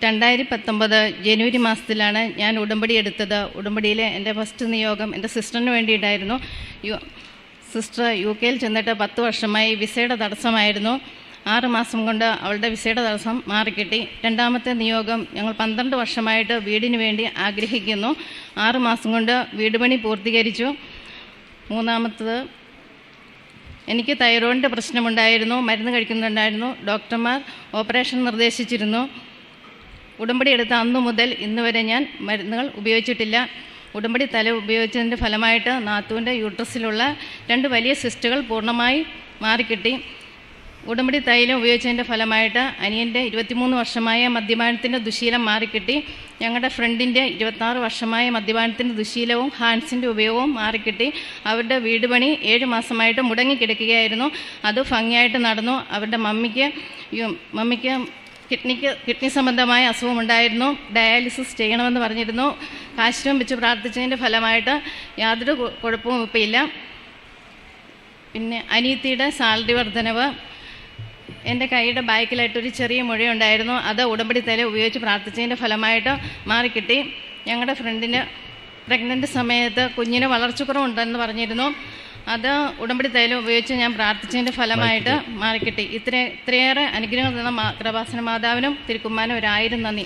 2019 ജനുവരി മാസത്തിലാണ് ഞാൻ ഉടമ്പടി എടുത്തത്. ഉടമ്പടിയിലെ എൻ്റെ ഫസ്റ്റ് നിയോഗം എൻ്റെ സിസ്റ്ററിന് വേണ്ടിയിട്ടായിരുന്നു. സിസ്റ്റർ UK ചെന്നിട്ട് 10 വർഷമായി വിസയുടെ തടസ്സമായിരുന്നു. 6 മാസം കൊണ്ട് അവളുടെ വിസയുടെ തടസ്സം മാറിക്കിട്ടി. രണ്ടാമത്തെ നിയോഗം, ഞങ്ങൾ 12 വർഷമായിട്ട് വീടിന് വേണ്ടി ആഗ്രഹിക്കുന്നു. 6 മാസം കൊണ്ട് വീട് പണി പൂർത്തീകരിച്ചു. മൂന്നാമത്തത്, എനിക്ക് തൈറോയിഡിൻ്റെ പ്രശ്നമുണ്ടായിരുന്നു, മരുന്ന് കഴിക്കുന്നുണ്ടായിരുന്നു. ഡോക്ടർമാർ ഓപ്പറേഷൻ നിർദ്ദേശിച്ചിരുന്നു. ഉടമ്പടി എടുത്ത അന്നു മുതൽ ഇന്ന് വരെ ഞാൻ മരുന്നുകൾ ഉപയോഗിച്ചിട്ടില്ല. ഉടമ്പടി തല ഉപയോഗിച്ചതിൻ്റെ ഫലമായിട്ട് നാത്തൂൻ്റെ യൂട്രസിലുള്ള 2 വലിയ സിസ്റ്റുകൾ പൂർണ്ണമായി മാറിക്കിട്ടി. ഉടമ്പടി തൈലം ഉപയോഗിച്ചതിൻ്റെ ഫലമായിട്ട് അനിയൻ്റെ 23 വർഷമായ മദ്യപാനത്തിൻ്റെ ദുശീലം മാറിക്കിട്ടി. ഞങ്ങളുടെ ഫ്രണ്ടിൻ്റെ 26 വർഷമായ മദ്യപാനത്തിൻ്റെ ദുശീലവും ഹാൻസിൻ്റെ ഉപയോഗവും മാറിക്കിട്ടി. അവരുടെ വീട് പണി 7 മാസമായിട്ട് മുടങ്ങിക്കിടക്കുകയായിരുന്നു. അത് ഭംഗിയായിട്ട് നടന്നു. അവരുടെ മമ്മിക്ക് കിഡ്നി സംബന്ധമായ അസുഖമുണ്ടായിരുന്നു. ഡയാലിസിസ് ചെയ്യണമെന്ന് പറഞ്ഞിരുന്നു. കാശിരം വെച്ച് പ്രാർത്ഥിച്ചതിൻ്റെ ഫലമായിട്ട് യാതൊരു കുഴപ്പവും ഇപ്പോൾ ഇല്ല. പിന്നെ അനിയത്തിയുടെ സാലറി വർധനവ്, എൻ്റെ കൈയുടെ ബാക്കിലായിട്ടൊരു ചെറിയ മുഴയുണ്ടായിരുന്നു. അത് ഉടമ്പടി തൈലം ഉപയോഗിച്ച് പ്രാർത്ഥിച്ചതിൻ്റെ ഫലമായിട്ട് മാറിക്കിട്ടി. ഞങ്ങളുടെ ഫ്രണ്ടിന് പ്രഗ്നൻ്റ് സമയത്ത് കുഞ്ഞിന് വളർച്ചക്കുറവുണ്ടെന്ന് പറഞ്ഞിരുന്നു. അത് ഉടമ്പടി തൈലം ഉപയോഗിച്ച് ഞാൻ പ്രാർത്ഥിച്ചതിൻ്റെ ഫലമായിട്ട് മാറിക്കിട്ടി. ഇത്രയേറെ അനുഗ്രഹങ്ങൾ തന്ന കൃപാസന മാതാവിനും തിരുക്കുമ്മാനും 1000 നന്ദി.